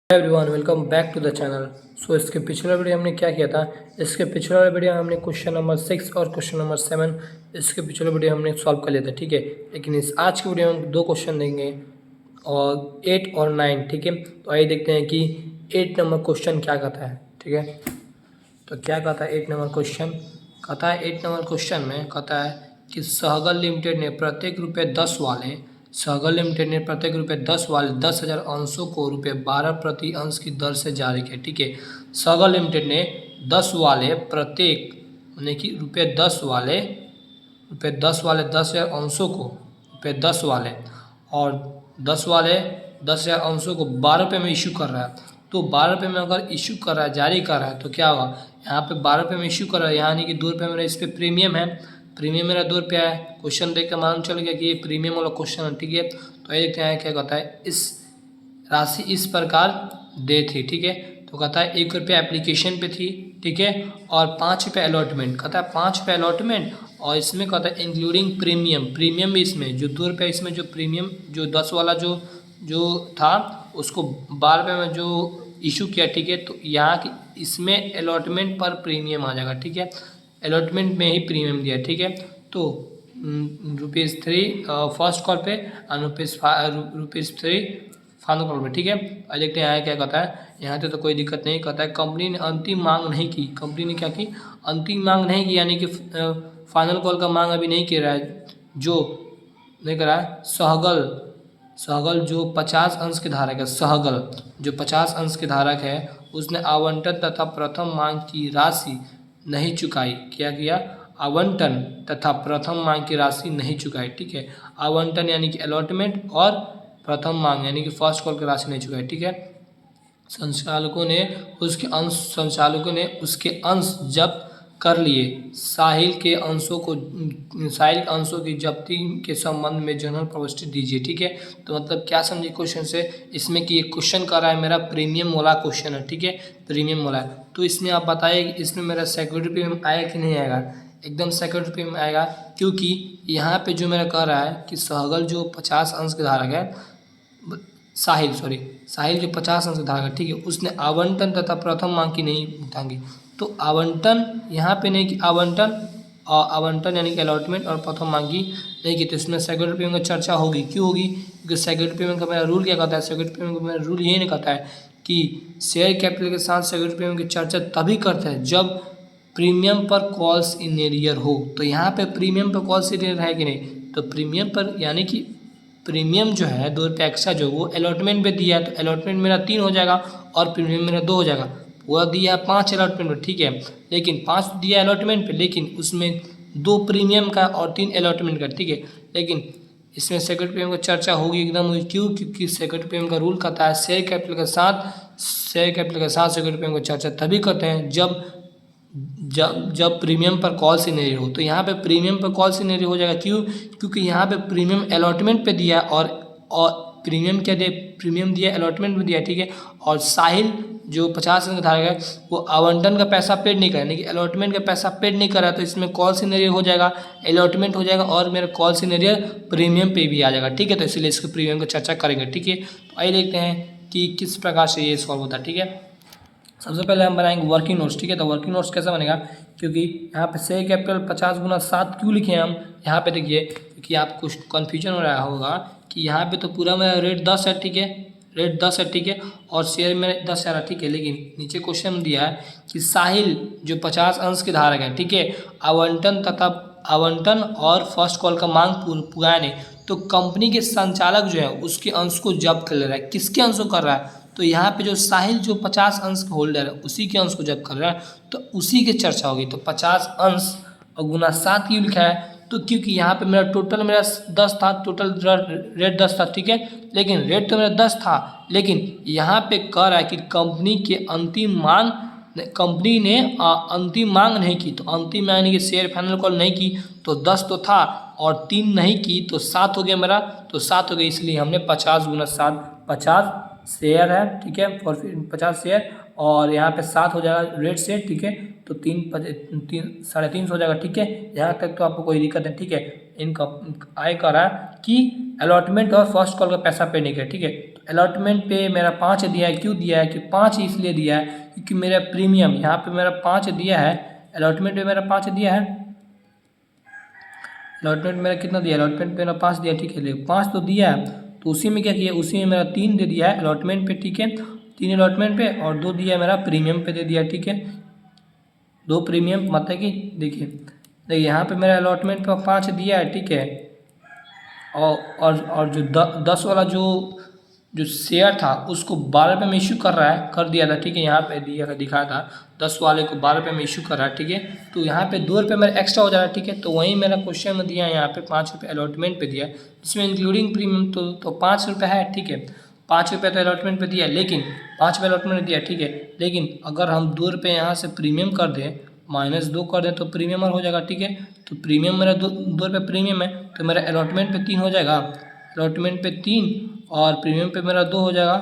Everyone welcome back to the channel. So इसके पिछले video हमने क्या किया था। इसके पिछले वाले वीडियो हमने क्वेश्चन नंबर 6 और क्वेश्चन नंबर 7 इसके पिछले वीडियो हमने सॉल्व कर लिया था, ठीक है। लेकिन इस आज के वीडियो में हम दो क्वेश्चन देंगे और 8 और 9, ठीक है। तो आइए देखते हैं कि 8 नंबर क्वेश्चन क्या कहता है, ठीक है। तो क्या कहता है 8 नंबर क्वेश्चन। कहता है 8 नंबर क्वेश्चन में कहता है कि सहगल लिमिटेड ने प्रत्येक रुपये 10 वाले 10,000 अंशों को ₹12 प्रति अंश की दर से जारी किया, ठीक है। सहगल लिमिटेड ने 10 वाले प्रत्येक यानी कि रुपये 10 वाले 10,000 अंशों को रुपये 10 वाले और 10,000 अंशों को 12 रुपये में इशू कर रहा है। तो 12 रुपये में अगर इशू कर रहा है, जारी कर रहा है, तो क्या होगा। यहाँ पे 12 रुपये में इशू कर रहा है, यानी कि 2 रुपये मेरा इस पर प्रीमियम है। प्रीमियम मेरा 2 रुपया है। क्वेश्चन देख कर मालूम चल गया कि ये प्रीमियम वाला क्वेश्चन है, ठीक है। तो ये देखते हैं क्या कहता है। इस राशि इस प्रकार दे थी, ठीक है। तो कहता है 1 रुपया एप्लीकेशन पे थी, ठीक है, और 5 रुपये अलॉटमेंट। कहता है 5 रुपये अलॉटमेंट और इसमें कहता है इंक्लूडिंग प्रीमियम भी इसमें जो 2 रुपये इसमें जो प्रीमियम जो 10 वाला जो था उसको 12 रुपये में जो इशू किया, ठीक है। तो यहाँ की इसमें अलॉटमेंट पर प्रीमियम आ जाएगा, ठीक है। अलॉटमेंट में ही प्रीमियम दिया, ठीक है। तो ₹3 फर्स्ट कॉल पे और ₹3 फाइनल कॉल पे, ठीक है। और देखते हैं यहाँ क्या कहता है। यहाँ पे तो कोई दिक्कत नहीं। कहता है कंपनी ने अंतिम मांग नहीं की। कंपनी ने क्या की, अंतिम मांग नहीं की, यानी कि फाइनल कॉल का मांग अभी नहीं कर रहा है। जो नहीं कर रहा है सहगल जो 50 अंश के धारक है, सहगल जो 50 अंश के धारक है, उसने आवंटन तथा प्रथम मांग की राशि नहीं चुकाई। क्या किया, आवंटन तथा प्रथम मांग की राशि नहीं चुकाई, ठीक है। आवंटन यानी कि अलॉटमेंट और प्रथम मांग यानी कि फर्स्ट कॉल की राशि नहीं चुकाई, ठीक है। संचालकों ने उसके अंश जब्त कर लिए। साहिल के अंशों की जब्ती के संबंध में जनरल प्रविष्टि दीजिए, ठीक है। तो मतलब क्या समझिए क्वेश्चन से, इसमें कि ये क्वेश्चन कर रहा है मेरा प्रीमियम वाला क्वेश्चन है, ठीक है, प्रीमियम वाला है। तो इसमें आप बताइए कि इसमें मेरा सिक्योरिटी प्रीमियम आएगा कि नहीं आएगा। एकदम सिक्योरिटी प्रीमियम आएगा, क्योंकि यहाँ पे जो मेरा कह रहा है कि सहगल जो 50 अंश के धारक है, साहिल जो 50 अंश के धारक है, ठीक है, उसने आवंटन तथा प्रथम मांग की नहीं मांगी। तो आवंटन यहाँ पे नहीं कि आवंटन यानी कि अलॉटमेंट और प्रथम मांगी नहीं की, तो इसमें सिक्योरिटी प्रीमियम की चर्चा होगी। क्यों होगी, क्योंकि सिक्योरिटी प्रीमियम का मेरा रूल क्या कहता है। सिक्योरिटी प्रीमियम का मेरा रूल यही नहीं कहता है कि शेयर कैपिटल के साथ सिक्योरिटी प्रीमियम की चर्चा तभी करते हैं जब प्रीमियम पर कॉल्स इन एरियर हो। तो यहाँ पे प्रीमियम पर कॉल्स इन एरियर है कि नहीं, तो प्रीमियम पर यानी कि प्रीमियम जो है 2 रुपये एक्स्ट्रा जो वो अलॉटमेंट पे दिया है, तो अलॉटमेंट मेरा 3 हो जाएगा और प्रीमियम मेरा 2 हो जाएगा। पूरा दिया है 5 अलॉटमेंट पे, ठीक है, लेकिन 5 दिया अलॉटमेंट पे, लेकिन उसमें 2 प्रीमियम का और 3 अलॉटमेंट का, ठीक है। लेकिन इसमें सिक्योरिटी प्रीमियम की चर्चा होगी एकदम। क्यों, क्योंकि सिक्योरिटी प्रीमियम का रूल कहता है शेयर कैपिटल के साथ सिक्योरिटी प्रीमियम की चर्चा तभी करते हैं जब प्रीमियम पर कॉल सिनेरियो हो। तो यहाँ पे प्रीमियम पर कॉल सिनेरियो हो जाएगा। क्यों, क्योंकि यहाँ पे प्रीमियम अलॉटमेंट पे दिया और प्रीमियम क्या दिया, प्रीमियम दिया अलॉटमेंट में दिया, ठीक है। और साहिल जो 50 का धारक है वो आवंटन का पैसा पेड नहीं करा, यानी कि अलॉटमेंट का पैसा पेड नहीं करा, तो इसमें कॉल सिनेरियो हो जाएगा, अलॉटमेंट हो जाएगा और मेरा कॉल सिनेरियो प्रीमियम पे भी आ जाएगा, ठीक है। तो इसलिए इसके प्रीमियम की चर्चा करेंगे, ठीक है। तो आइए देखते हैं कि किस प्रकार से ये सॉल्व होता है, ठीक है। सबसे पहले हम बनाएंगे वर्किंग नोट्स, ठीक है। तो वर्किंग नोट्स कैसा बनेगा, क्योंकि यहाँ पे शेयर कैपिटल 50 गुना 7 क्यों लिखे हम यहाँ पे देखिए, क्योंकि आप कुछ कन्फ्यूजन हो रहा होगा कि यहाँ पे तो पूरा मेरा रेट 10 है, ठीक है, रेट 10 है, ठीक है, और शेयर में 10,000 है, ठीक है। लेकिन नीचे क्वेश्चन दिया है कि साहिल जो 50 अंश के धारक है, ठीक है, आवंटन और फर्स्ट कॉल का मांग पुराया नहीं, तो कंपनी के संचालक जो है उसके अंश को जब्त कर ले रहा है। किसके अंश को कर रहा है, तो यहाँ पे जो साहिल जो 50 अंश का होल्डर है उसी के अंश को जब्त कर रहा है, तो उसी की चर्चा होगी। तो 50 अंश और गुना 7 क्यों लिखा है, तो क्योंकि यहाँ पे मेरा टोटल 10 था, टोटल रेट 10 था, ठीक है। लेकिन रेट तो मेरा 10 था, लेकिन यहाँ पे कह रहा है कि कंपनी ने अंतिम मांग नहीं की। तो अंतिम मांग की शेयर फाइनल कॉल नहीं की, तो 10 तो था और 3 नहीं की, तो 7 हो गया मेरा, तो 7 हो गया, इसलिए हमने 50 गुना 7 50 शेयर है, ठीक है, 50 शेयर और यहाँ पे 7 हो जाएगा रेट से, ठीक है। तो 3.5 हो जाएगा, ठीक है। यहाँ तक तो आपको कोई दिक्कत है, ठीक है। इनका आय कर रहा है कि अलॉटमेंट और फर्स्ट कॉल का पैसा पे नहीं किया, ठीक है। तो अलॉटमेंट पे मेरा 5 दिया है, क्यों दिया है कि 5 इसलिए दिया है क्योंकि मेरा प्रीमियम यहाँ पे मेरा 5 दिया है, अलॉटमेंट पे मेरा 5 दिया है, अलॉटमेंट मेरा कितना दिया, अलॉटमेंट मेरा 5 दिया, ठीक है। लेकिन 5 तो दिया है, तो उसी में क्या किया, उसी में मेरा 3 दे दिया है अलॉटमेंट पे, ठीक है, 3 अलॉटमेंट पे और 2 दिया मेरा प्रीमियम पे दे दिया, ठीक है। 2 प्रीमियम मतलब कि देखिए यहाँ पे मेरा अलॉटमेंट पे 5 दिया है, ठीक है। और जो 10 वाला जो शेयर था उसको 12 रुपये में इशू कर दिया था, ठीक है। यहाँ पे दिखाया था 10 वाले को 12 रुपये में इशू कर रहा है, ठीक है। तो यहाँ पे 2 रुपये मेरा एक्स्ट्रा हो जा रहा है, ठीक है। तो वहीं मेरा क्वेश्चन में दिया है यहाँ पे 5 रुपये अलॉटमेंट पे दिया, इसमें इंक्लूडिंग प्रीमियम तो 5 रुपये है, ठीक है। 5 रुपये तो अलॉटमेंट पे दिया, लेकिन 5 रुपये अलॉटमेंट दिया, ठीक है। लेकिन अगर हम 2 रुपये यहाँ से प्रीमियम कर दें, -2 कर दें तो प्रीमियम और हो जाएगा, ठीक है। तो प्रीमियम मेरा 2 रुपये प्रीमियम है, तो मेरा अलॉटमेंट पे 3 हो जाएगा, अलॉटमेंट पे 3 और प्रीमियम पे मेरा 2 हो जाएगा,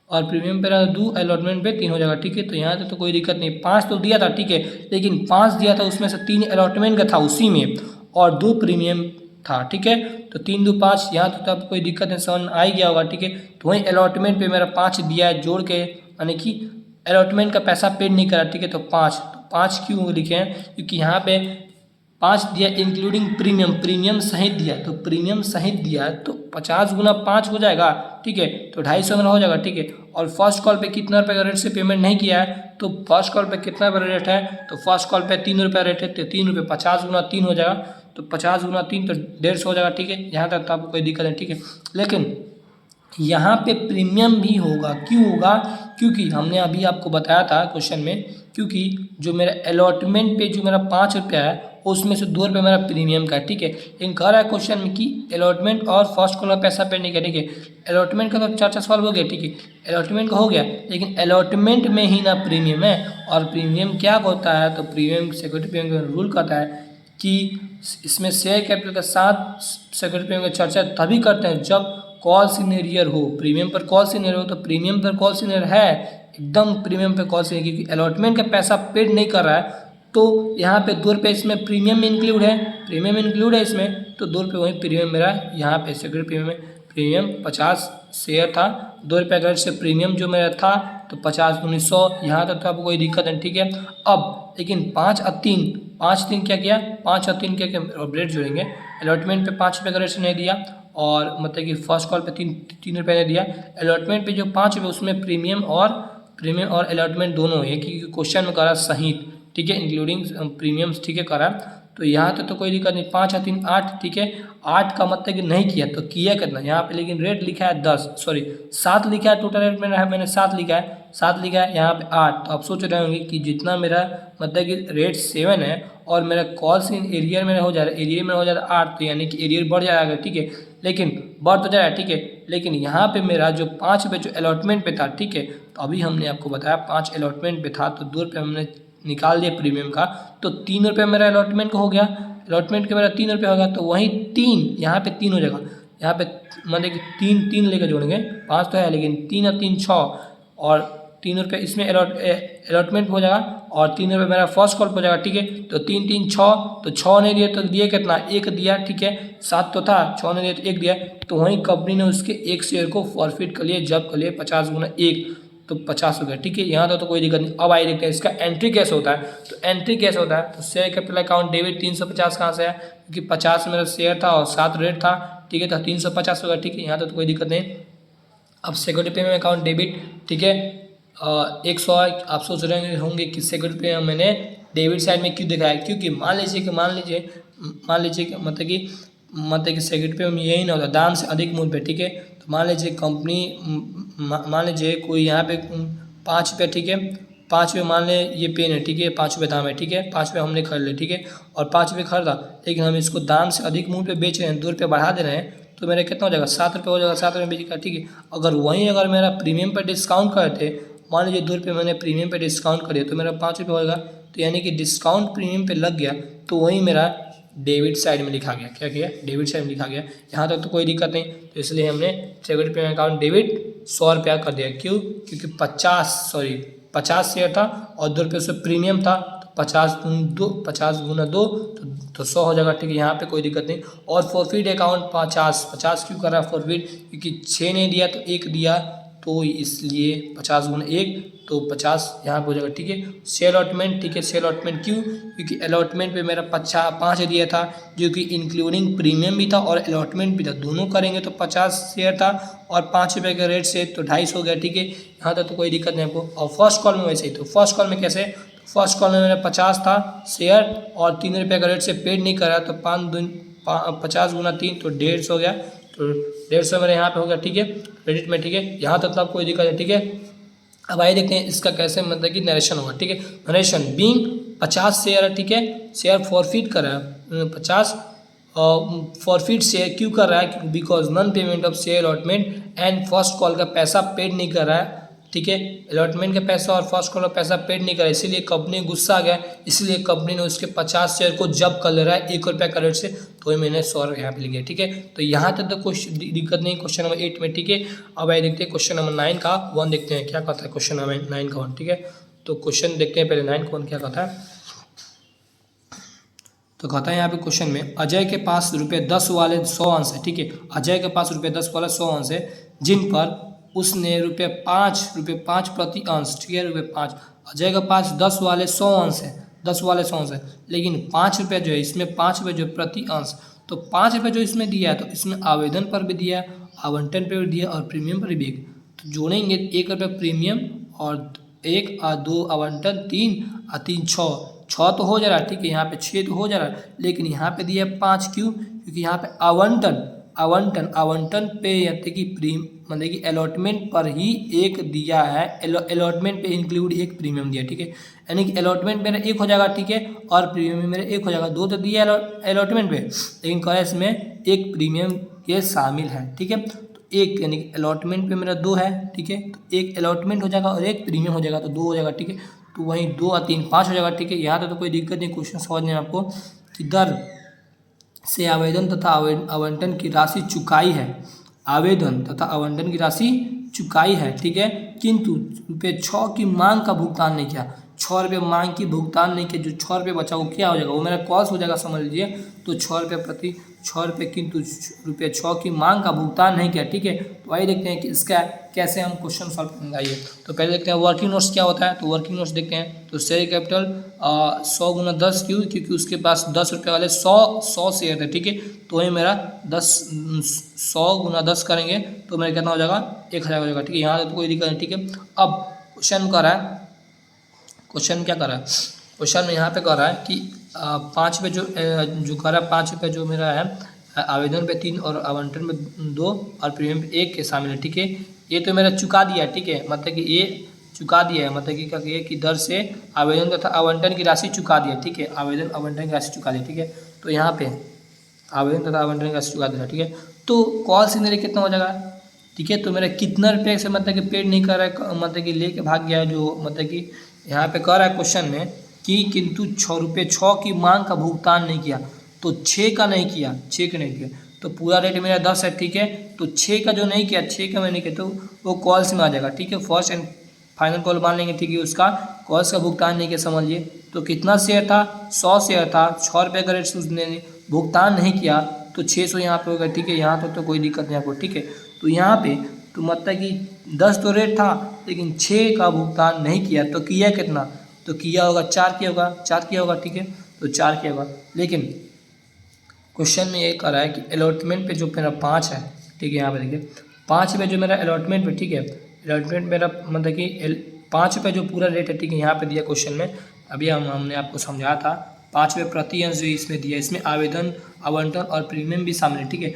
और प्रीमियम पे मेरा 2 अलॉटमेंट पे 3 हो जाएगा, ठीक है। तो यहाँ तो कोई दिक्कत नहीं, 5 तो दिया था, ठीक है, लेकिन 5 दिया था उसमें से 3 अलॉटमेंट का था उसी में और 2 प्रीमियम था, ठीक है। तो 3 2 5 यहाँ तो अब कोई दिक्कत नहीं, समझ आ ही गया होगा, ठीक है। तो वहीं अलॉटमेंट पे मेरा 5 दिया है जोड़ के, यानी कि अलॉटमेंट का पैसा पेड नहीं करा, ठीक है। तो 5 क्यों लिखे हैं, क्योंकि यहाँ पे 5 दिया इंक्लूडिंग प्रीमियम सहित दिया, तो प्रीमियम सहित दिया है तो 50 गुना 5 हो जाएगा, ठीक है। तो 250 मेरा हो जाएगा, ठीक है। और फर्स्ट कॉल पे कितना रुपये का रेट से पेमेंट नहीं किया है, तो फर्स्ट कॉल पे कितना रुपये रेट है, तो फर्स्ट कॉल पे 3 रुपये रेट है, तो 3 रुपये 50 गुना 3 हो जाएगा, तो 50 गुना 3 तो 150 हो जाएगा, ठीक है। यहाँ तक तो आपको कोई दिक्कत नहीं, ठीक है। लेकिन यहाँ पे प्रीमियम भी होगा, क्यों होगा, क्योंकि हमने अभी आपको बताया था क्वेश्चन में, क्योंकि जो मेरा अलॉटमेंट पे जो मेरा 5 रुपया है उसमें से 2 रुपये मेरा प्रीमियम का, ठीक है। लेकिन कह रहा है क्वेश्चन में कि अलॉटमेंट और फर्स्ट कॉल में पैसा पेड नहीं किया, ठीक है। अलॉटमेंट का तो 4 सवाल हो गया, ठीक है, अलॉटमेंट का हो गया, लेकिन अलॉटमेंट में ही ना प्रीमियम है, और प्रीमियम क्या होता है, तो प्रीमियम सिक्योरिटी प्रीमियम का रूल कहता है कि इसमें शेयर कैपिटल के साथ सिक्योरिटी प्रीमियम की चर्चा तभी करते हैं जब कॉल सीनियर हो, प्रीमियम पर कॉल सीनियर हो, तो प्रीमियम पर कॉल सीनियर है, एकदम प्रीमियम पे कॉल सीनियर, क्योंकि अलॉटमेंट का पैसा पेड नहीं कर रहा है, तो यहाँ पे 2 रुपये इसमें प्रीमियम इंक्लूड है, इसमें, तो 2 रुपये वहीं प्रीमियम मेरा यहाँ पे सिक्योरिटी प्रीमियम में, प्रीमियम 50 शेयर था, 2 रुपये अगर से प्रीमियम जो मेरा था तो 50 दूनी 100, यहाँ तक तो आपको कोई दिक्कत नहीं, ठीक है। अब लेकिन 5 और 3 क्या किया, 5 और 3 क्या रेट जोड़ेंगे, अलॉटमेंट पे 5 रुपये का रेट नहीं दिया, और मतलब कि फर्स्ट कॉल पे 3 रुपये ने दिया, अलॉटमेंट पे जो 5 रुपये उसमें प्रीमियम और अलॉटमेंट दोनों है, क्योंकि क्वेश्चन में करा सहित, ठीक है, इंक्लूडिंग प्रीमियम्स, ठीक है, करा। तो यहाँ तो कोई दिक्कत नहीं, 5 और 3 8, ठीक है। 8 का मतलब कि नहीं किया तो किया कितना, यहाँ पे लेकिन रेट लिखा है 7 लिखा है, टोटल रेट मैंने 7 लिखा है, यहाँ पे 8। तो आप सोच रहे होंगे कि जितना मेरा मतलब कि रेट 7 है और मेरा कॉल सी एरियर में हो जा रहा है 8, तो यानी कि एरियर बढ़ जाएगा, ठीक है, लेकिन बढ़ तो जाएगा, ठीक है। लेकिन यहाँ पे मेरा जो 5 रुपये जो अलॉटमेंट पे था, ठीक है, तो अभी हमने आपको बताया 5 अलॉटमेंट पे था, तो 2 रुपये हमने निकाल दिया प्रीमियम का, तो 3 रुपये मेरा अलॉटमेंट का हो गया, अलॉटमेंट का मेरा 3 रुपये हो गया, तो वहीं 3 यहाँ पे 3 हो जाएगा, यहाँ पे मतलब कि 3 लेकर जोड़ेंगे, 5 तो है लेकिन 3 और 3 6, और 3 रुपये इसमें अलॉटमेंट हो जाएगा, और 3 रुपये मेरा फर्स्ट कॉल हो जाएगा, ठीक है। तो 3 3 6, तो 6 नहीं दिए तो दिए कितना, 1 दिया, ठीक है, 7 तो था, 6 नहीं दिया तो 1 दिया, तो वहीं कंपनी ने उसके 1 शेयर को फॉरफिट कर लिए, जब कर लिए 50 गुना 1, तो 50 हो गया, ठीक है। यहाँ तो कोई दिक्कत नहीं। अब आइए देखते हैं इसका एंट्री कैसे होता है, तो एंट्री कैसे होता है, तो शेयर कैपिटल अकाउंट डेबिट 350 कहाँ से है, क्योंकि 50 मेरा शेयर था और 7 रेट था, ठीक है, तो 350 होगा, ठीक है, यहाँ तो कोई दिक्कत नहीं। अब सिक्योरिटी प्रीमियम अकाउंट डेबिट, ठीक है, 100। आप सोच रहे होंगे कि सिक्योरिटी प्रीमियम मैंने डेबिट साइड में क्यों दिखाया, क्योंकि मान लीजिए कि मतलब कि सिक्योरिटी प्रीमियम यही ना होता दाम से अधिक मूल्य पे, ठीक है। तो मान लीजिए कोई यहाँ पे 5 रुपये, ठीक है, 5 रुपये मान लें ये पेन है, ठीक है, 5 रुपये दाम है, ठीक है, 5 रुपये हमने खरीद लिया, ठीक है, और 5 रुपये खरीदा, लेकिन हम इसको दाम से अधिक मूल्य पे बेच रहे हैं, 2 रुपये बढ़ा दे रहे हैं, तो मेरा कितना हो जाएगा, 7 रुपये हो जाएगा, 7 रुपये बेच का, ठीक है। अगर मेरा प्रीमियम पर डिस्काउंट करते, मान लीजिए 2 रुपये मैंने प्रीमियम पे डिस्काउंट कर दिया, तो मेरा 5 रुपये होगा, तो यानी कि डिस्काउंट प्रीमियम पे लग गया, तो वही मेरा डेबिट साइड में लिखा गया, क्या किया, डेबिट साइड में लिखा गया। यहाँ तक तो कोई दिक्कत नहीं, तो इसलिए हमने सिक्योरिटी प्रीमियम अकाउंट डेबिट 100 रुपया कर दिया, क्यों, क्योंकि 50 शेयर था और 2 रुपये उसमें प्रीमियम था, तो 50 गुना 2 तो 100 हो जाएगा, ठीक है, यहाँ पे कोई दिक्कत नहीं। और फॉरफिट अकाउंट 50 क्यों कर रहा है फॉरफिट, क्योंकि 6 नहीं दिया तो 1 दिया, तो इसलिए 50 गुना 1 तो 50 यहाँ पे हो जाएगा, ठीक है। शेयर अलॉटमेंट, ठीक है, शेयर अलॉटमेंट क्यों, क्योंकि अलॉटमेंट पे मेरा 5 दिया था, जो कि इंक्लूडिंग प्रीमियम भी था और अलॉटमेंट भी था, दोनों करेंगे तो 50 शेयर था और 5 रुपये के रेट से तो 250 हो गया, ठीक है। यहाँ तक तो कोई दिक्कत नहीं आपको। और फर्स्ट कॉल में वैसे ही, तो फर्स्ट कॉल में कैसे, फर्स्ट कॉल में मेरा 50 था शेयर और 3 रुपये का रेट से पेड नहीं करा, तो 50 गुना 3 तो 150 हो गया, तो 150 मेरे यहाँ पे हो गया, ठीक है, क्रेडिट में, ठीक है। यहाँ तक तो कोई दिक्कत नहीं, ठीक है। अब आइए देखते हैं इसका कैसे मतलब कि नरेशन होगा, ठीक है। नरेशन बीइंग 50 शेयर है, ठीक है, शेयर फॉरफिट कर रहा है 50 फॉरफिट शेयर क्यों कर रहा है, because non payment of share allotment and first call का पैसा पेड नहीं कर रहा है, ठीक है, अलॉटमेंट का पैसा और फर्स्ट कॉल का पैसा पेड नहीं करा, इसीलिए कंपनी गुस्सा आ गया, इसलिए कंपनी ने उसके 50 शेयर को जब्त कर ले रहा है 1 रुपये का रेट से, तो मैंने 100 यहाँ पे लिखा, ठीक है। तो यहाँ तक तो कुछ दिक्कत नहीं क्वेश्चन नंबर 8 में, ठीक है। अब आइए देखते हैं क्वेश्चन नंबर 9 का 1 देखते हैं क्या कहता है क्वेश्चन नंबर 9 का 1, ठीक है। तो क्वेश्चन देखते हैं पहले 9 का 1 क्या कहता है। तो कहता है यहाँ पे क्वेश्चन में, अजय के पास ₹10 वाले 100 अंश है, ठीक है, अजय के पास ₹10 वाले 100 अंश है, जिन पर उसने ₹5 प्रति अंश, ठीक है, ₹5, अजय के पास 10 वाले 100 अंश है, 10 वाले 100 अंश है, लेकिन 5 रुपये जो है इसमें 5 रुपये जो प्रति अंश, तो 5 रुपये जो इसमें दिया है, तो इसमें आवेदन पर भी दिया है, आवंटन पर भी दिया और प्रीमियम पर भी एक, तो जोड़ेंगे 1 रुपये प्रीमियम और 1 और 2 आवंटन, 3 और 3 6 तो हो जा रहा है, ठीक है, यहाँ पे 6 तो हो जा रहा है, लेकिन यहाँ पे दिया 5 क्यों, क्योंकि यहाँ पे आवंटन पे यानी कि मतलब कि अलॉटमेंट पर ही 1 दिया है, अलॉटमेंट पे इंक्लूड 1 प्रीमियम दिया, ठीक है, यानी कि अलॉटमेंट मेरा 1 हो जाएगा, ठीक है, और प्रीमियम मेरा 1 हो जाएगा, 2 तो दिया अलॉटमेंट पे, लेकिन कह इसमें 1 प्रीमियम के शामिल है, ठीक है। तो 1 यानी कि अलॉटमेंट पे मेरा 2 है, ठीक है, तो 1 अलॉटमेंट हो जाएगा और 1 प्रीमियम हो जाएगा, तो 2 हो जाएगा, ठीक है, तो वहीं 2 और 3 5 हो जाएगा, ठीक है। यहाँ तो कोई दिक्कत नहीं, क्वेश्चन समझने में आपको कि दर से आवेदन तथा आवंटन की राशि चुकाई है, आवेदन तथा आवंटन की राशि चुकाई है, ठीक है, किंतु ₹6 की मांग का भुगतान नहीं किया, 6 रुपये मांग की भुगतान नहीं किया, जो 6 रुपये बचा वो क्या हो जाएगा, वो मेरा कॉस्ट हो जाएगा, समझ लीजिए, तो 6 रुपये किंतु ₹6 की मांग का भुगतान नहीं किया, ठीक है। तो आइए देखते हैं कि इसका कैसे हम क्वेश्चन सॉल्व करेंगे। आइए तो पहले देखते हैं वर्किंग नोट्स क्या होता है, तो वर्किंग नोट्स देखते हैं। तो शेयर कैपिटल 100 गुना 10 क्यों, क्योंकि उसके पास 10 रुपये वाले 100 शेयर थे, ठीक है, तो वही मेरा 100 गुना 10 करेंगे तो मेरा कितना हो जाएगा 1000 हो जाएगा, ठीक है, यहाँ तो कोई दिक्कत नहीं, ठीक है। अब क्वेश्चन कर रहा है, क्वेश्चन क्या कर रहा है, क्वेश्चन में यहाँ पे कर रहा है कि 5 पे जो कर रहा है 5 रुपये जो मेरा है, आवेदन पे 3 और आवंटन पे 2 और प्रीमियम पे 1 के शामिल है, ठीक है, ये तो मेरा चुका दिया है, ठीक है, मतलब कि ये चुका दिया है, मतलब कि क्या किया कि दर से आवेदन तथा आवंटन की राशि चुका दिया, ठीक है, आवेदन आवंटन की राशि चुका दी, ठीक है। तो यहाँ पे आवेदन तथा आवंटन की राशि चुका देना, ठीक है। तो कॉल सीनरी कितना हो जाएगा, ठीक है, तो मेरा कितना रुपये से मतलब कि पेड नहीं कर रहा है, मतलब कि लेके भाग गया है, जो मतलब कि यहाँ पे कह रहा है क्वेश्चन में कि किंतु ₹6 की मांग का भुगतान नहीं किया, तो 6 का नहीं किया, 6 का नहीं किया, तो पूरा रेट मेरा 10 है, ठीक है, तो 6 का जो नहीं किया, 6 का मैंने किया, तो वो कॉल्स में आ जाएगा, ठीक है, फर्स्ट एंड फाइनल कॉल मान लेंगे, ठीक है, उसका कॉल्स का भुगतान नहीं किया, समझिए। तो कितना शेयर था, 100 शेयर था, 6 रुपये का रेट से उसने भुगतान नहीं किया, तो 600 यहाँ पे होगा, ठीक है, यहाँ तो कोई दिक्कत नहीं आपको, ठीक है। तो यहाँ पे तो मतलब कि 10 तो रेट था, लेकिन 6 का भुगतान नहीं किया, तो किया कितना, तो किया होगा 4 किया होगा, 4 किया होगा, ठीक है, तो 4 किया होगा। लेकिन क्वेश्चन में ये कह रहा है कि अलॉटमेंट पे जो मेरा 5 है, ठीक है, यहाँ पे देखिए 5 पे जो मेरा अलॉटमेंट पे, ठीक है, अलॉटमेंट मेरा मतलब कि 5 पे जो पूरा रेट है, ठीक है, यहाँ पे दिया क्वेश्चन में, अभी हमने आपको समझाया था 5 रुपये प्रति अंश जो इसमें दिया, इसमें आवेदन आवंटन और प्रीमियम भी शामिल है, ठीक है।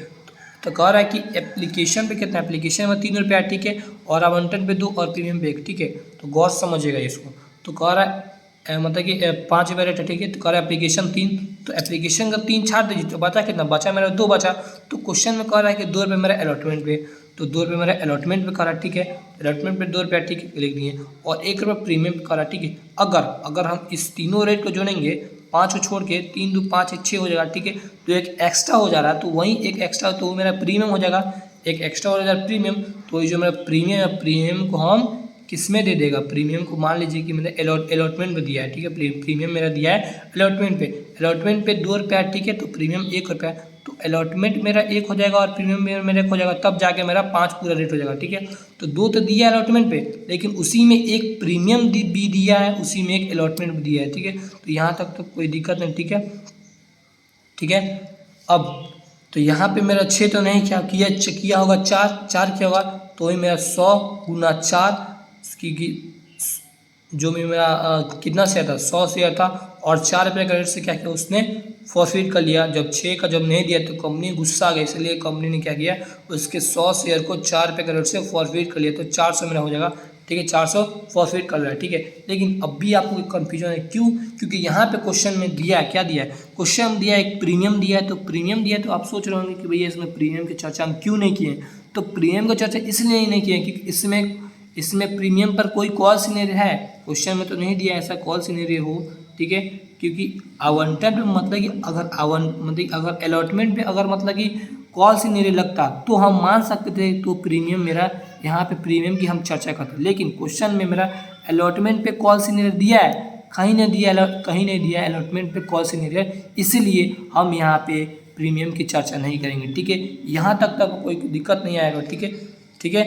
तो कह रहा है कि एप्लीकेशन पे कितना, एप्लीकेशन में 3 रुपया, ठीक है, और आवंटन पे 2 और प्रीमियम पे 1, ठीक है, तो गौर समझिएगा इसको। तो कह रहा है मतलब कि 5 रुपये रेट है, ठीक है, तो कह रहा है एप्लीकेशन 3, तो एप्लीकेशन का 3 छाट दीजिए, तो बचा कितना, बचा मेरा 2 बचा। तो क्वेश्चन में कह रहा है कि 2 रुपये मेरा अलॉटमेंट पे, तो 2 रुपये मेरा अलॉटमेंट पे कह रहा है, ठीक है, अलॉटमेंट पे 2 रुपया, ठीक है, लिख दिए, और 1 रुपये प्रीमियम पे कह रहा है, ठीक है। अगर हम इस तीनों रेट को जोड़ेंगे, 5 को छोड़ के 3 2 5 1 6 हो जाएगा, ठीक है, तो एक एक्स्ट्रा हो जा रहा है, तो वहीं एक एक्स्ट्रा, तो वो मेरा प्रीमियम हो जाएगा, एक एक्स्ट्रा हो जाएगा प्रीमियम, तो ये जो मेरा प्रीमियम है, प्रीमियम को हम किसमें दे देगा, प्रीमियम को मान लीजिए कि मैंने अलॉटमेंट में दिया है, ठीक है, प्रीमियम मेरा दिया है अलॉटमेंट पे 2 रुपया, ठीक है, तो प्रीमियम 1 रुपया, तो अलॉटमेंट मेरा 1 हो जाएगा और प्रीमियम मेरा 1 हो जाएगा, तब जाके मेरा 5 पूरा रेट हो जाएगा, ठीक है। तो 2 तो दिया है अलॉटमेंट पे, लेकिन उसी में एक प्रीमियम भी दिया है, उसी में एक अलॉटमेंट भी दिया है, ठीक है। तो यहाँ तक तो कोई दिक्कत नहीं, ठीक है, ठीक है। अब तो यहाँ पे मेरा 6 तो नहीं क्या किया होगा, 4 किया होगा, तो वही मेरा 100 गुना 4 की जो भी मेरा कितना शेयर था, 100 शेयर था, और 4 रुपये का रेट से क्या किया उसने फॉरफिट कर लिया। जब 6 का जब नहीं दिया तो कंपनी गुस्सा आ गई, इसलिए कंपनी ने क्या किया, उसके 100 शेयर को 4 रुपये का रेट से फॉरफिट कर लिया, तो 400 मेरा हो जाएगा, ठीक है, 400 फॉरफिट कर रहा है, ठीक है। लेकिन अब भी आपको कन्फ्यूजन है, क्यों? क्योंकि यहाँ पे क्वेश्चन में दिया है, क्या दिया है, क्वेश्चन दिया है एक प्रीमियम दिया है, तो प्रीमियम दिया है, तो आप सोच रहे होंगे कि भैया इसमें प्रीमियम की चर्चा हम क्यों नहीं किए। तो प्रीमियम की चर्चा इसलिए नहीं किए क्योंकि इसमें प्रीमियम पर कोई कॉल सिनेरियो है, क्वेश्चन में तो नहीं दिया ऐसा कॉल सिनेरियो हो, ठीक है। क्योंकि आवंटन में मतलब कि अगर अलॉटमेंट पे अगर मतलब कि कॉल सिनेरियो लगता तो हम मान सकते थे, तो प्रीमियम मेरा यहाँ पे प्रीमियम की हम चर्चा करते, लेकिन क्वेश्चन में मेरा अलॉटमेंट पे कॉल सिनेरियो दिया है, कहीं नहीं दिया अलॉटमेंट पे कॉल सिनेरियो, इसीलिए हम यहाँ पे प्रीमियम की चर्चा नहीं करेंगे, ठीक है। यहाँ तक कोई दिक्कत नहीं आएगा, ठीक है, ठीक है।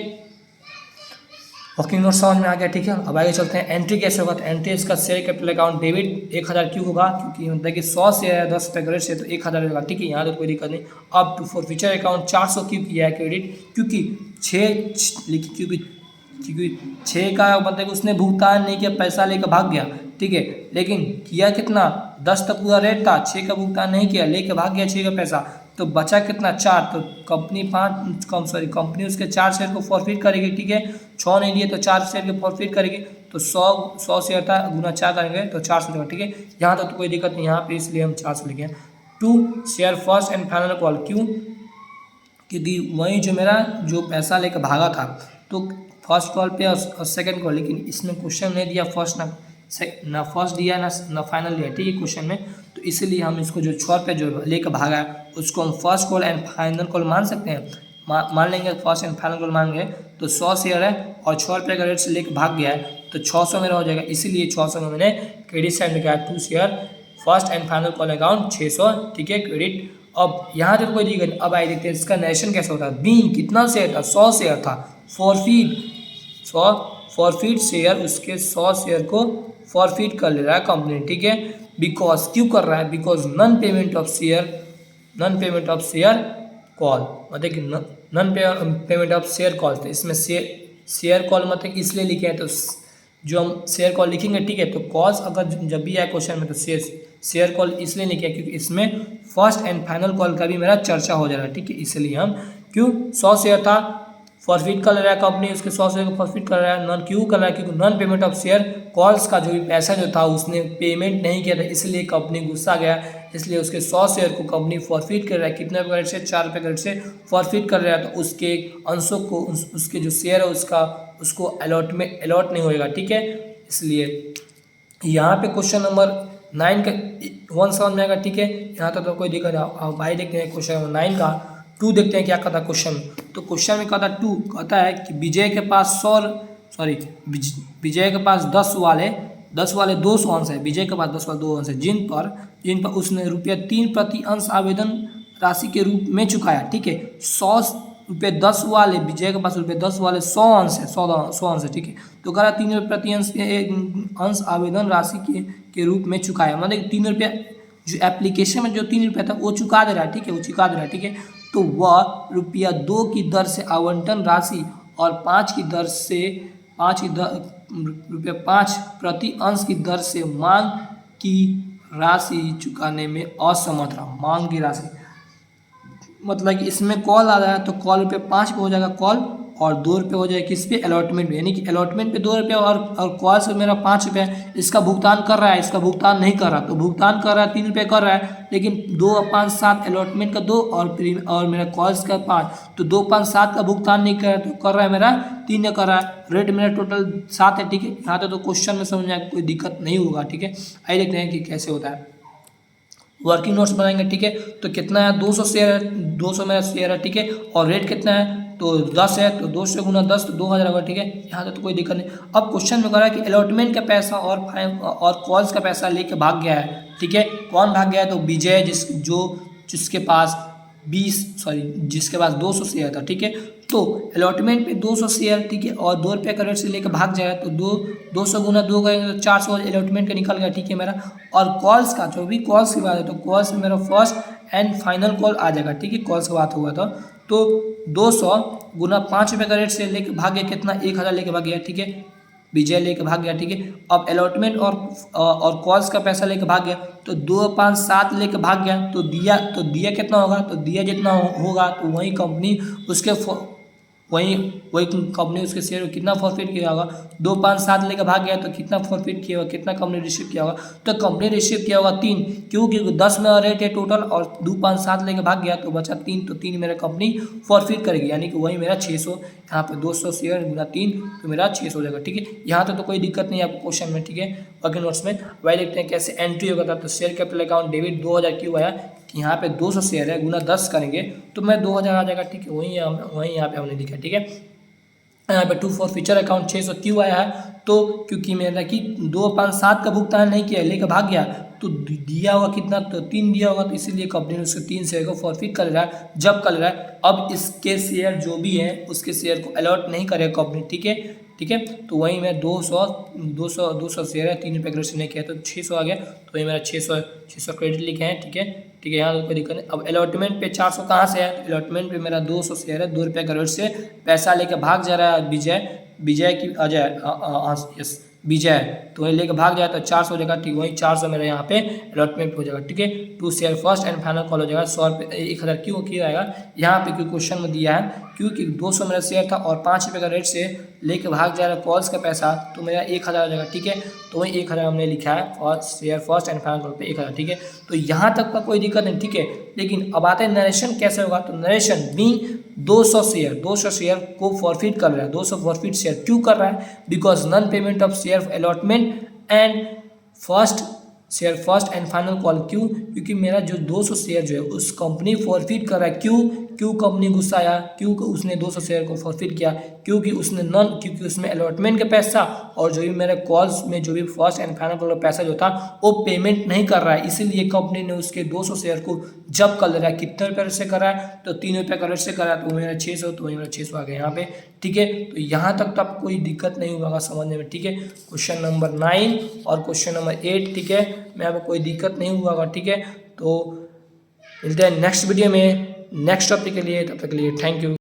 वर्किंग नोट समझ में आ गया, ठीक है। अब आगे चलते हैं, एंट्री कैसे होगा। तो एंट्री इसका शेयर कैपिटल अकाउंट डेबिट 1000 क्यों होगा, क्योंकि मतलब कि 100 शेयर है 10 रुपये क्रेडिट से, तो 1000 होगा, ठीक है, यहाँ तो कोई दिक्कत नहीं। अब फॉर फ्यूचर अकाउंट 400 क्यों किया है क्रेडिट, क्योंकि 6 का मतलब कि उसने भुगतान नहीं किया, पैसा लेकर भाग गया, ठीक है, लेकिन किया कितना, 10 तक पूरा रेट था, 6 का भुगतान नहीं किया, लेकर भाग गया 6 का पैसा, तो बचा कितना 4, तो कंपनी उसके 4 शेयर को फॉरफिट करेगी, ठीक है, 6 नहीं दिए तो 4 शेयर के फॉरफिट करेगी, तो 100 शेयर था गुना 4 करेंगे तो 400 होगा, ठीक है। यहाँ तक तो कोई दिक्कत नहीं, यहाँ पे इसलिए हम 400 लिखे हैं। 2 share first and final call, क्यों, क्योंकि वही जो मेरा जो पैसा लेकर भागा था, तो फर्स्ट कॉल पे और सेकंड कॉल, लेकिन इसमें क्वेश्चन नहीं दिया फर्स्ट ना फर्स्ट दिया ना फाइनल दिया, ठीक है, क्वेश्चन में, तो इसलिए हम इसको जो 6 रुपये जो लेकर भागा है उसको हम first call and final call मान सकते हैं, मान लेंगे, फर्स्ट एंड फाइनल कॉल मान गए, तो 100 शेयर है और 6 रुपये का रेट से लेकर भाग गया है, तो 600 मेरा हो जाएगा, इसीलिए 600 में मैंने क्रेडिट साइड में लिखा है 2 share first and final call account 600, ठीक है, क्रेडिट। अब यहाँ तक कोई दिक्कत नहीं। अब आइए देखते हैं इसका नरेशन कैसे होता है। बीइंग कितना शेयर था, 100 शेयर था, फॉरफिट शेयर, उसके 100 शेयर को फॉरफिट कर ले रहा है कंपनी, ठीक है, बिकॉज क्यों कर रहा है, because non payment of share call, मतलब कि non payment of share call, तो इसमें शेयर कॉल मतलब इसलिए लिखे हैं, तो जो हम शेयर कॉल लिखेंगे, ठीक है, तो कॉज अगर जब भी आए क्वेश्चन में तो शेयर कॉल इसलिए लिखे क्योंकि इसमें फर्स्ट एंड फाइनल कॉल का भी मेरा चर्चा हो जा रहा है, ठीक है, इसलिए हम क्यों 100 शेयर था फॉरफिट कर रहा है कंपनी, उसके 100 शेयर को फॉरफिट कर रहा है, नॉन क्यों कर रहा है, क्योंकि non payment of share calls का जो भी पैसा जो था उसने पेमेंट नहीं किया था, इसलिए कंपनी गुस्सा गया, इसलिए उसके 100 शेयर को कंपनी फॉरफिट कर रहा है, कितने रुपये रेट से, 4 रुपये रेट से फॉरफिट कर रहा है, तो उसके अंशों को उसके जो शेयर है उसको अलॉट नहीं होएगा, ठीक है, इसलिए यहाँ पे क्वेश्चन नंबर 9 का 1 समझ में आएगा, ठीक है, यहाँ तक तो कोई दिक्कत नहीं। अब भाई देखते हैं क्वेश्चन नंबर 9 का 2 देखते हैं क्या कहता है क्वेश्चन में। तो क्वेश्चन में कहता है 2 कहता है कि विजय के पास 10 वाले 200 अंश है, विजय के पास 10 वाले 2 अंश है, जिन पर उसने ₹3 प्रति अंश आवेदन राशि के रूप में चुकाया, ठीक है, 100 रुपये 10 वाले विजय के पास ₹10 वाले 100 अंश है, 100 अंश है, ठीक है, तो कह रहा 3 रुपये प्रति अंश आवेदन राशि के रूप में चुकाया, मतलब 3 रुपये जो एप्लीकेशन में जो 3 रुपये था वो चुका दे रहा है, ठीक है, वो चुका दे रहा है, ठीक है, तो वह ₹2 की दर से आवंटन राशि और 5 की दर से ₹5 प्रति अंश की दर से मांग की राशि चुकाने में असमर्थ रहा। मांग की राशि मतलब कि इसमें कॉल आ रहा है तो कॉल ₹5 पे हो जाएगा कॉल, और ₹2 हो जाएगा किस पे, अलॉटमेंट पे, यानी कि अलॉटमेंट पे ₹2 और कॉल से मेरा ₹5 इसका भुगतान कर रहा है, इसका भुगतान नहीं कर रहा, तो भुगतान कर रहा है ₹3 कर रहा है, लेकिन 2 और 5 7 अलॉटमेंट का 2 और मेरा कॉल्स का 5, तो 2 5 7 का भुगतान नहीं कर रहा है, तो कर रहा है मेरा 3 कर रहा है, रेट मेरा टोटल 7 है, ठीक है, यहाँ तो क्वेश्चन में समझ में कोई दिक्कत नहीं होगा, ठीक है। आइए देखते हैं कि कैसे होता है। वर्किंग नोट्स बनाएंगे, ठीक है, तो कितना है 200 शेयर है, 200 मेरा शेयर है, ठीक है, और रेट कितना है तो 10 है तो 2 से गुना 10 तो 2000 होगा, ठीक है। यहाँ तक तो कोई दिक्कत नहीं। अब क्वेश्चन में कह रहा है कि अलॉटमेंट का पैसा और कॉल्स का पैसा लेके भाग गया है, ठीक है। कौन भाग गया है? तो विजय, जिसके पास 200 शेयर था, ठीक है। तो अलॉटमेंट पे 200 शेयर, ठीक है, और 2 रुपये का रेट से लेकर भाग जाएगा तो 200 गुना 2 करेंगे तो 400 अलॉटमेंट का निकल गया, ठीक है मेरा। और कॉल्स का, जो भी कॉल्स की बात है तो कॉल्स में मेरा फर्स्ट एंड फाइनल कॉल आ जाएगा, ठीक है। कॉल्स की बात हुआ था तो 200 गुना 5 रुपये का रेट से लेकर भाग गया कितना, 1000 लेके भाग गया, ठीक है। विजय लेके भाग गया, ठीक है। अब अलॉटमेंट और कॉल्स का पैसा लेके भाग गया तो 2 5 7 लेके भाग गया तो दिया कितना होगा? तो दिया जितना होगा तो वही कंपनी उसके शेयर को कितना प्रॉफिट किया होगा? 2 5 7 लेकर भाग गया तो कितना प्रॉफिट किया होगा, कितना कंपनी रिसीव किया होगा? तो कंपनी रिसीव किया होगा 3, क्योंकि 10 में रेट है टोटल और 2 5 7 लेकर भाग गया तो बचा 3, तो 3 मेरा कंपनी प्रॉफिट करेगी, यानी कि वही मेरा 600। यहाँ पे 200 शेयर गुना 3 तो मेरा 600 हो जाएगा, ठीक है। यहाँ तक तो कोई दिक्कत नहीं है आपको क्वेश्चन में, ठीक है। वर्किंग नोट्स में वही देखते हैं कैसे एंट्री होगा। तो शेयर कैपिटल अकाउंट डेबिट 2000 क्यों आया कि यहाँ पे 200 शेयर है, गुना 10 करेंगे तो मैं 2000 आ जाएगा, ठीक है। वही यहाँ पे हमने लिखा, ठीक है। यहाँ पे 2 फॉर फ्यूचर अकाउंट 600 क्यों आया है? तो क्योंकि मेरा कि 2 5 7 का भुगतान नहीं किया, लेकर भाग गया तो दिया होगा कितना? तो 3 दिया होगा, तो इसीलिए कंपनी ने उसके 3 शेयर को फॉरफिट कर रहा है। जब कर रहा है अब इसके शेयर जो भी है उसके शेयर को अलॉट नहीं करेगा कंपनी, ठीक है, ठीक है। तो वही मैं 200 शेयर है, 3 रुपये क्रेडिट नहीं किया तो 600 आ गया, तो वही मेरा 600 क्रेडिट लिखे हैं, ठीक है, ठीक है। यहाँ कोई दिक्कत नहीं। अब अलॉटमेंट पे 400 कहाँ से है? अलॉटमेंट पे मेरा 200 शेयर है, 2 रुपये क्रेडिट से पैसा लेकर भाग जा रहा है विजय, तो वही लेकर भाग जाए तो 400 हो जाएगा, ठीक। वही 400 मेरा यहाँ पे अलॉटमेंट हो जाएगा, ठीक है। 2 share first and final call हो जाएगा 100 रुपये 1000 क्यों आएगा यहाँ पे? क्योंकि क्वेश्चन में दिया है क्योंकि 200 मेरा शेयर था और 5 रुपये का रेट से लेके भाग जा रहा है कॉल्स का पैसा, तो मेरा 1000 हो जाएगा, ठीक है। तो वही 1000 हमने लिखा है और share first and final call पे 1000, ठीक है। तो यहाँ तक का कोई दिक्कत नहीं, ठीक है। लेकिन अब आते हैं नरेशन कैसे होगा? तो नरेशन बीइंग 200 शेयर को फॉरफिट कर रहा है। 200 फॉरफिट शेयर क्यों कर रहा है? Because non payment of share allotment and first and final call. क्यों? क्योंकि मेरा जो 200 शेयर जो है उस कंपनी फॉरफिट कर रहा है। क्यों कंपनी गुस्सा आया? क्यों उसने 200 शेयर को फॉरफिट किया? क्योंकि उसमें अलॉटमेंट का पैसा और जो भी मेरे कॉल्स में जो भी फर्स्ट एंड फाइनल कॉल का पैसा जो था वो पेमेंट नहीं कर रहा है, इसीलिए कंपनी ने उसके 200 शेयर को जब्त कर रहा है। कितने रुपये से कर रहा है? तो 3 रुपये का रेट से कर रहा है, तो मेरा 600, तो वही मेरा 600 आ गया यहाँ पे, ठीक है। तो यहाँ तक तो आपको कोई दिक्कत नहीं होगा समझने में, ठीक है। क्वेश्चन नंबर 9 और क्वेश्चन नंबर 8, ठीक है, में आपको कोई दिक्कत नहीं होगा, ठीक है। तो मिलते हैं नेक्स्ट वीडियो में नेक्स्ट टॉपिक के लिए, तब तक के लिए थैंक यू।